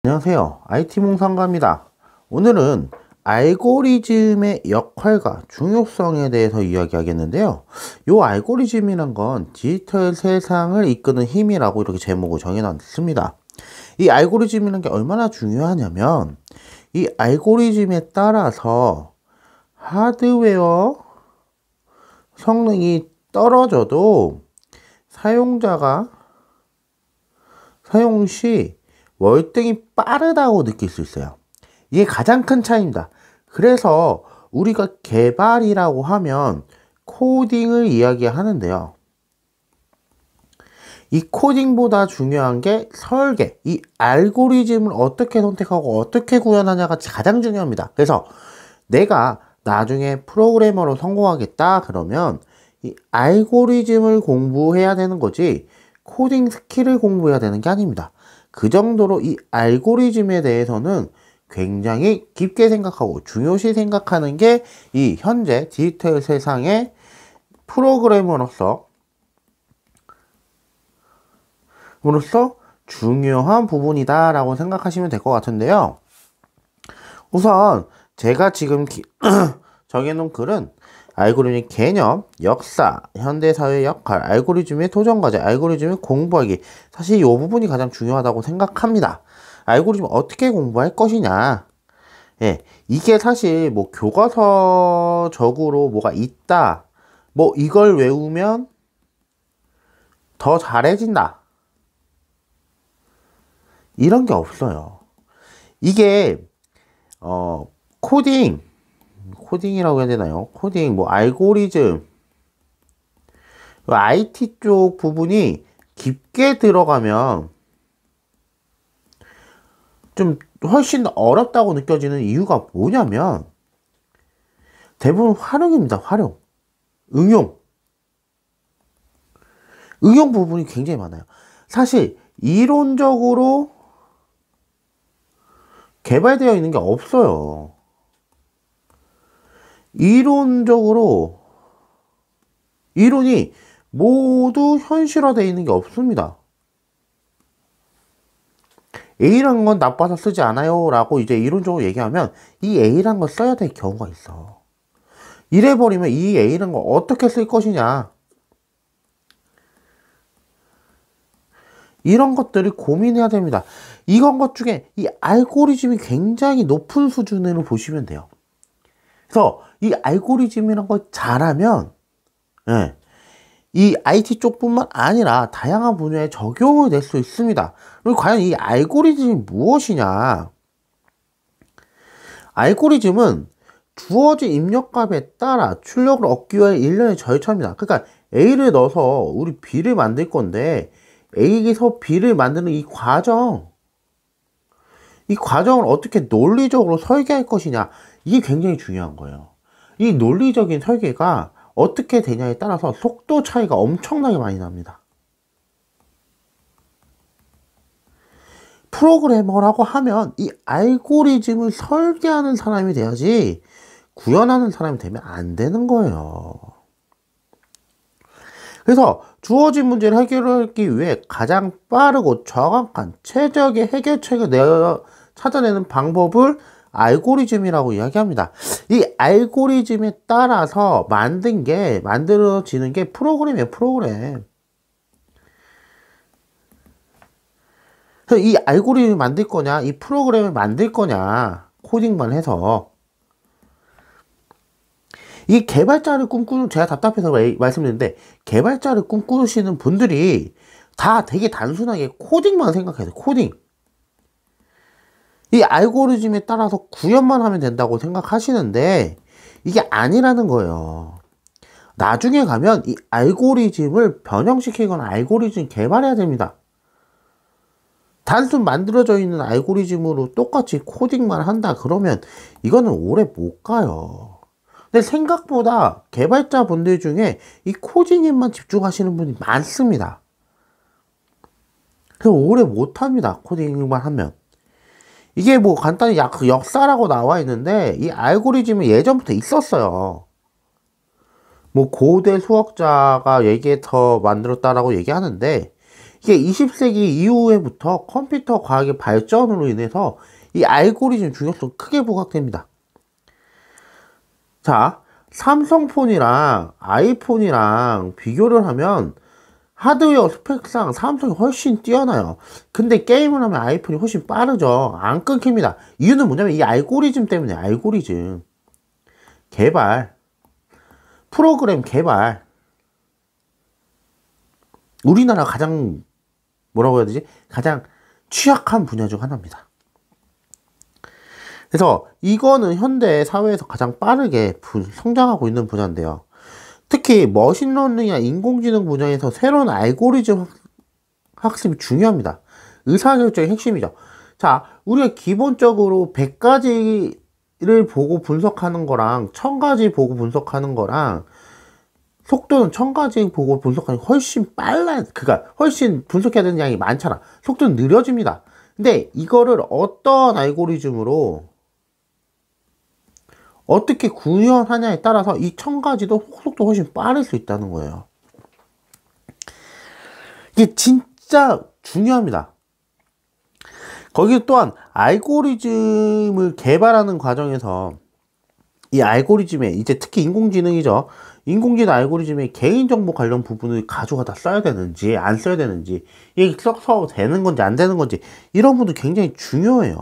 안녕하세요. IT몽상가입니다. 오늘은 알고리즘의 역할과 중요성에 대해서 이야기하겠는데요. 이 알고리즘이란 건 디지털 세상을 이끄는 힘이라고 이렇게 제목을 정해놨습니다. 이 알고리즘이란 게 얼마나 중요하냐면 이 알고리즘에 따라서 하드웨어 성능이 떨어져도 사용자가 사용 시 월등히 빠르다고 느낄 수 있어요. 이게 가장 큰 차이입니다. 그래서 우리가 개발이라고 하면 코딩을 이야기하는데요. 이 코딩보다 중요한 게 설계, 이 알고리즘을 어떻게 선택하고 어떻게 구현하냐가 가장 중요합니다. 그래서 내가 나중에 프로그래머로 성공하겠다 그러면 이 알고리즘을 공부해야 되는 거지 코딩 스킬을 공부해야 되는 게 아닙니다. 그 정도로 이 알고리즘에 대해서는 굉장히 깊게 생각하고 중요시 생각하는 게 이 현재 디지털 세상의 프로그래머로서 중요한 부분이다 라고 생각하시면 될 것 같은데요. 우선 제가 지금 정해놓은 글은 알고리즘의 개념, 역사, 현대사회의 역할, 알고리즘의 도전과제, 알고리즘의 공부하기. 사실 이 부분이 가장 중요하다고 생각합니다. 알고리즘 어떻게 공부할 것이냐. 예, 이게 사실 뭐 교과서적으로 뭐가 있다. 뭐 이걸 외우면 더 잘해진다. 이런 게 없어요. 이게 코딩이라고 해야 되나요? 코딩, 뭐 알고리즘, IT 쪽 부분이 깊게 들어가면 좀 훨씬 어렵다고 느껴지는 이유가 뭐냐면 대부분 활용입니다. 활용. 응용. 응용 부분이 굉장히 많아요. 사실 이론적으로 개발되어 있는 게 없어요. 이론이 모두 현실화되어 있는 게 없습니다. A라는 건 나빠서 쓰지 않아요 라고 이제 이론적으로 얘기하면 이 A라는 걸 써야 될 경우가 있어. 이래버리면 이 A라는 걸 어떻게 쓸 것이냐, 이런 것들을 고민해야 됩니다. 이런 것 중에 이 알고리즘이 굉장히 높은 수준으로 보시면 돼요. 그래서 이 알고리즘이란 걸 잘하면 이 IT 쪽뿐만 아니라 다양한 분야에 적용을 낼 수 있습니다. 그리고 과연 이 알고리즘이 무엇이냐? 알고리즘은 주어진 입력값에 따라 출력을 얻기 위한 일련의 절차입니다. 그러니까 A를 넣어서 우리 B를 만들 건데 A에서 B를 만드는 이 과정을 어떻게 논리적으로 설계할 것이냐, 이게 굉장히 중요한 거예요. 이 논리적인 설계가 어떻게 되냐에 따라서 속도 차이가 엄청나게 많이 납니다. 프로그래머라고 하면 이 알고리즘을 설계하는 사람이 돼야지 구현하는 사람이 되면 안 되는 거예요. 그래서 주어진 문제를 해결하기 위해 가장 빠르고 정확한 최적의 해결책을 찾아내는 방법을 알고리즘이라고 이야기합니다. 이 알고리즘에 따라서 만들어지는 게 프로그램이에요, 프로그램. 그래서 이 알고리즘을 만들 거냐, 이 프로그램을 만들 거냐, 코딩만 해서. 이 개발자를 꿈꾸는, 제가 답답해서 말씀드리는데, 개발자를 꿈꾸시는 분들이 다 되게 단순하게 코딩만 생각해요, 코딩. 이 알고리즘에 따라서 구현만 하면 된다고 생각하시는데 이게 아니라는 거예요. 나중에 가면 이 알고리즘을 변형시키거나 알고리즘 개발해야 됩니다. 단순 만들어져 있는 알고리즘으로 똑같이 코딩만 한다 그러면 이거는 오래 못 가요. 근데 생각보다 개발자 분들 중에 이 코딩에만 집중하시는 분이 많습니다. 그래서 오래 못 합니다, 코딩만 하면. 이게 뭐 간단히 역사라고 나와 있는데 이 알고리즘은 예전부터 있었어요. 뭐 고대 수학자가 얘기해서 만들었다라고 얘기하는데 이게 20세기 이후에부터 컴퓨터 과학의 발전으로 인해서 이 알고리즘 중요성이 크게 부각됩니다. 자, 삼성폰이랑 아이폰이랑 비교를 하면 하드웨어 스펙상 삼성이 훨씬 뛰어나요. 근데 게임을 하면 아이폰이 훨씬 빠르죠. 안 끊깁니다. 이유는 뭐냐면 이 알고리즘 때문에. 알고리즘 개발, 프로그램 개발, 우리나라 가장 뭐라고 해야 되지? 가장 취약한 분야 중 하나입니다. 그래서 이거는 현대 사회에서 가장 빠르게 성장하고 있는 분야인데요. 특히 머신러닝이나 인공지능 분야에서 새로운 알고리즘 학습이 중요합니다. 의사결정의 핵심이죠. 자, 우리가 기본적으로 100가지를 보고 분석하는 거랑 1000가지 보고 분석하는 거랑 속도는 1000가지 보고 분석하는 게 훨씬 빨라. 그러니까 훨씬 분석해야 되는 양이 많잖아. 속도는 느려집니다. 근데 이거를 어떤 알고리즘으로 어떻게 구현하냐에 따라서 이 1000가지도 속도 훨씬 빠를 수 있다는 거예요. 이게 진짜 중요합니다. 거기 또한 알고리즘을 개발하는 과정에서 이 알고리즘에 이제 특히 인공지능이죠. 인공지능 알고리즘에 개인정보 관련 부분을 가져가다 써야 되는지 안 써야 되는지 이게 써서 되는 건지 안 되는 건지 이런 부분도 굉장히 중요해요.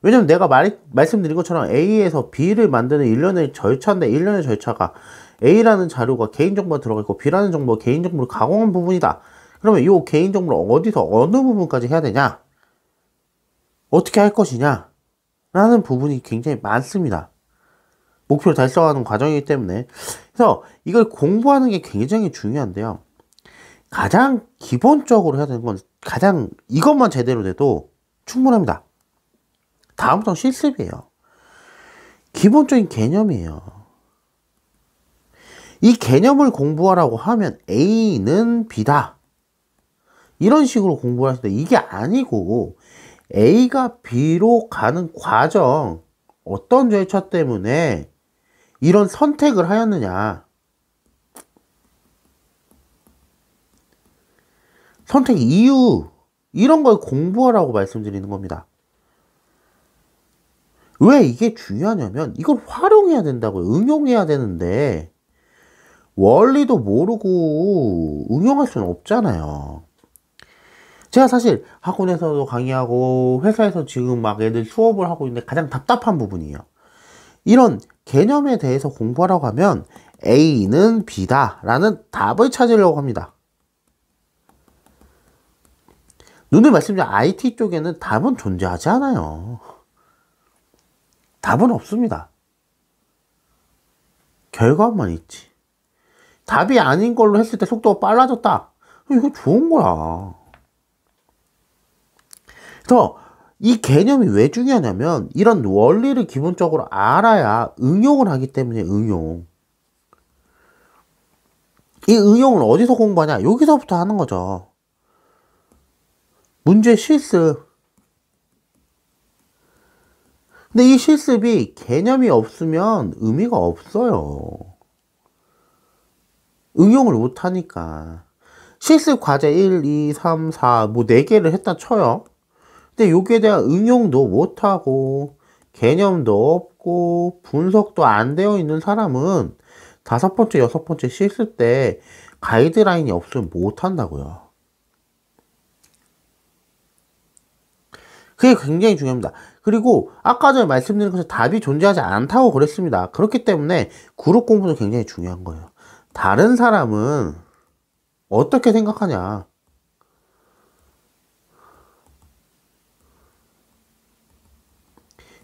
왜냐면 내가 말씀드린 것처럼 A에서 B를 만드는 일련의 절차인데 일련의 절차가 A라는 자료가 개인정보가 들어가 있고 B라는 정보가 개인정보를 가공한 부분이다. 그러면 이 개인정보를 어디서 어느 부분까지 해야 되냐? 어떻게 할 것이냐? 라는 부분이 굉장히 많습니다. 목표를 달성하는 과정이기 때문에. 그래서 이걸 공부하는 게 굉장히 중요한데요. 가장 기본적으로 해야 되는 건 가장 이것만 제대로 돼도 충분합니다. 다음부터는 실습이에요. 기본적인 개념이에요. 이 개념을 공부하라고 하면 A는 B다. 이런 식으로 공부를 하실 때 이게 아니고 A가 B로 가는 과정, 어떤 절차 때문에 이런 선택을 하였느냐. 선택 이유, 이런 걸 공부하라고 말씀드리는 겁니다. 왜 이게 중요하냐면 이걸 활용해야 된다고요. 응용해야 되는데 원리도 모르고 응용할 수는 없잖아요. 제가 사실 학원에서도 강의하고 회사에서 지금 막 애들 수업을 하고 있는데 가장 답답한 부분이에요. 이런 개념에 대해서 공부하라고 하면 A는 B다 라는 답을 찾으려고 합니다. 눈을 말씀드린 IT 쪽에는 답은 존재하지 않아요. 답은 없습니다. 결과만 있지. 답이 아닌 걸로 했을 때 속도가 빨라졌다. 이거 좋은 거야. 그래서 이 개념이 왜 중요하냐면 이런 원리를 기본적으로 알아야 응용을 하기 때문에 응용. 이 응용을 어디서 공부하냐? 여기서부터 하는 거죠. 문제 실습. 근데 이 실습이 개념이 없으면 의미가 없어요. 응용을 못하니까. 실습 과제 1, 2, 3, 4, 뭐 4개를 했다 쳐요. 근데 여기에 대한 응용도 못하고, 개념도 없고, 분석도 안 되어 있는 사람은 5번째, 6번째 실습 때 가이드라인이 없으면 못한다고요. 그게 굉장히 중요합니다. 그리고 아까 전에 말씀드린 것처럼 답이 존재하지 않다고 그랬습니다. 그렇기 때문에 그룹 공부도 굉장히 중요한 거예요. 다른 사람은 어떻게 생각하냐.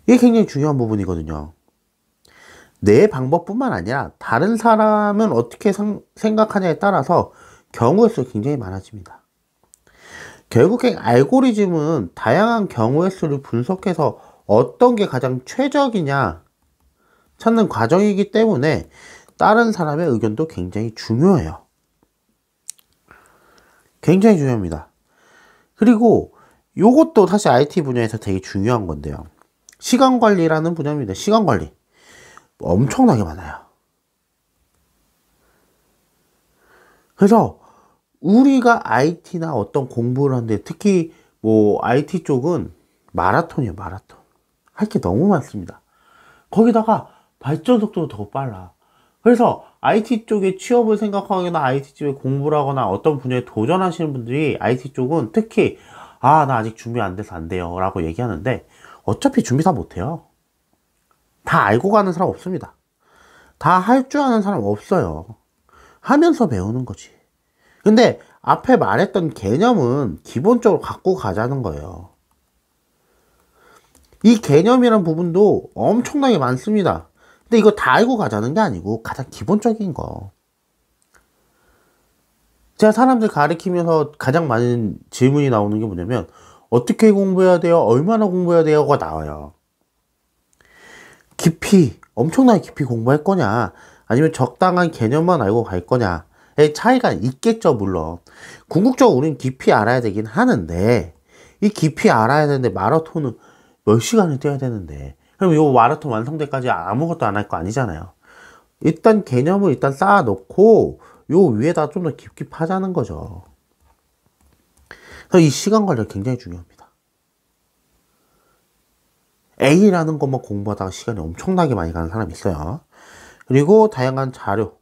이게 굉장히 중요한 부분이거든요. 내 방법뿐만 아니라 다른 사람은 어떻게 생각하냐에 따라서 경우의 수가 굉장히 많아집니다. 결국엔 알고리즘은 다양한 경우의 수를 분석해서 어떤 게 가장 최적이냐 찾는 과정이기 때문에 다른 사람의 의견도 굉장히 중요해요. 굉장히 중요합니다. 그리고 요것도 사실 IT 분야에서 되게 중요한 건데요. 시간 관리라는 분야입니다. 시간 관리. 엄청나게 많아요. 그래서 우리가 IT나 어떤 공부를 하는데 특히 뭐 IT 쪽은 마라톤이에요, 마라톤. 할 게 너무 많습니다. 거기다가 발전 속도도 더 빨라. 그래서 IT 쪽에 취업을 생각하거나 IT 쪽에 공부를 하거나 어떤 분야에 도전하시는 분들이 IT 쪽은 특히 나 아직 준비 안 돼서 안 돼요 라고 얘기하는데 어차피 준비 다 못해요. 다 알고 가는 사람 없습니다. 다 할 줄 아는 사람 없어요. 하면서 배우는 거지. 근데 앞에 말했던 개념은 기본적으로 갖고 가자는 거예요. 이 개념이란 부분도 엄청나게 많습니다. 근데 이거 다 알고 가자는 게 아니고 가장 기본적인 거. 제가 사람들 가르치면서 가장 많은 질문이 나오는 게 뭐냐면 어떻게 공부해야 돼요? 얼마나 공부해야 돼요?가 나와요. 깊이, 엄청나게 깊이 공부할 거냐 아니면 적당한 개념만 알고 갈 거냐의 차이가 있겠죠. 물론 궁극적으로 우리는 깊이 알아야 되긴 하는데 이 깊이 알아야 되는데 마라톤은 몇 시간을 뛰어야 되는데 그럼 요 마라톤 완성때까지 아무것도 안 할 거 아니잖아요. 일단 개념을 일단 쌓아놓고 요 위에다 좀 더 깊게 파자는 거죠. 그래서 이 시간 관리 굉장히 중요합니다. A라는 것만 공부하다가 시간이 엄청나게 많이 가는 사람이 있어요. 그리고 다양한 자료.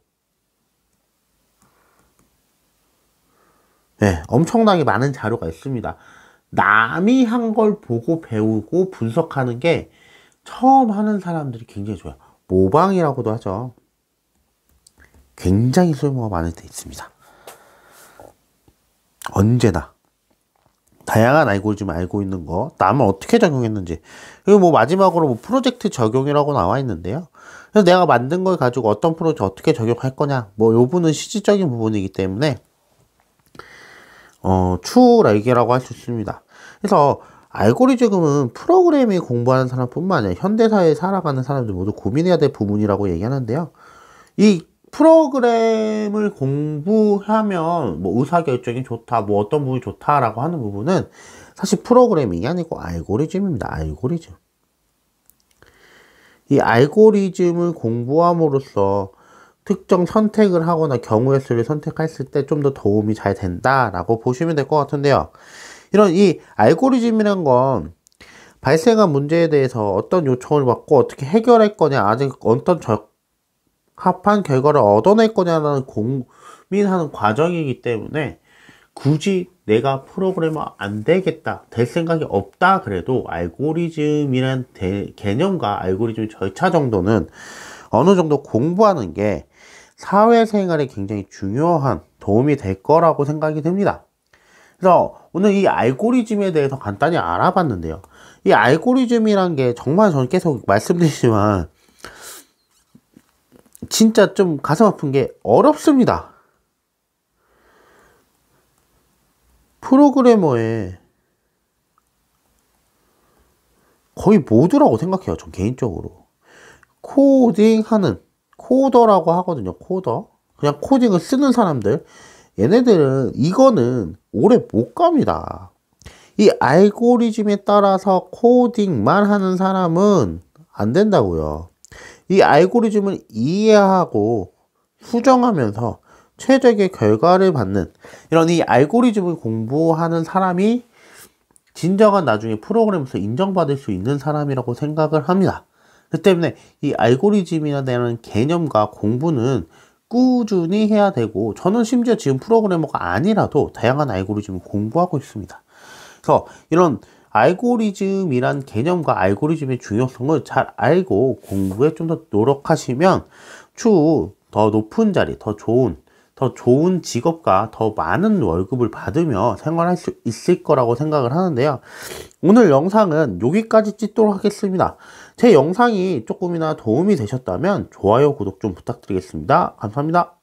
네, 엄청나게 많은 자료가 있습니다. 남이 한 걸 보고 배우고 분석하는 게 처음 하는 사람들이 굉장히 좋아요. 모방이라고도 하죠. 굉장히 쓸모가 많을 때 있습니다. 언제나 다양한 알고리즘을 알고 있는 거, 남은 어떻게 적용했는지. 그리고 뭐 마지막으로 뭐 프로젝트 적용이라고 나와 있는데요. 그래서 내가 만든 걸 가지고 어떤 프로젝트 어떻게 적용할 거냐, 뭐 요 부분은 실질적인 부분이기 때문에 추후라기라고 할 수 있습니다. 그래서 알고리즘은 프로그래밍 공부하는 사람뿐만 아니라 현대사회에 살아가는 사람들 모두 고민해야 될 부분이라고 얘기하는데요. 이 프로그램을 공부하면 뭐 의사결정이 좋다, 뭐 어떤 부분이 좋다라고 하는 부분은 사실 프로그래밍이 아니고 알고리즘입니다. 알고리즘. 이 알고리즘을 공부함으로써 특정 선택을 하거나 경우의 수를 선택했을 때 좀 더 도움이 잘 된다라고 보시면 될 것 같은데요. 이런 이 알고리즘이란 건 발생한 문제에 대해서 어떤 요청을 받고 어떻게 해결할 거냐, 아직 어떤 적합한 결과를 얻어낼 거냐라는 고민하는 과정이기 때문에 굳이 내가 프로그래머 안 되겠다, 될 생각이 없다 그래도 알고리즘이란 개념과 알고리즘 절차 정도는 어느 정도 공부하는 게 사회생활에 굉장히 중요한 도움이 될 거라고 생각이 듭니다. 그래서 오늘 이 알고리즘에 대해서 간단히 알아봤는데요. 이 알고리즘이란 게 정말 저는 계속 말씀드리지만 진짜 좀 가슴 아픈 게 어렵습니다. 프로그래머의 거의 모두라고 생각해요. 전 개인적으로. 코딩하는 코더라고 하거든요. 코더. 그냥 코딩을 쓰는 사람들. 얘네들은 이거는 오래 못 갑니다. 이 알고리즘에 따라서 코딩만 하는 사람은 안 된다고요. 이 알고리즘을 이해하고 수정하면서 최적의 결과를 받는 이런 이 알고리즘을 공부하는 사람이 진정한 나중에 프로그램에서 인정받을 수 있는 사람이라고 생각을 합니다. 그 때문에 이 알고리즘이나 대한 개념과 공부는 꾸준히 해야 되고, 저는 심지어 지금 프로그래머가 아니라도 다양한 알고리즘을 공부하고 있습니다. 그래서 이런 알고리즘이란 개념과 알고리즘의 중요성을 잘 알고 공부에 좀 더 노력하시면 추후 더 높은 자리, 더 좋은 직업과 더 많은 월급을 받으며 생활할 수 있을 거라고 생각을 하는데요. 오늘 영상은 여기까지 찍도록 하겠습니다. 제 영상이 조금이나 도움이 되셨다면 좋아요, 구독 좀 부탁드리겠습니다. 감사합니다.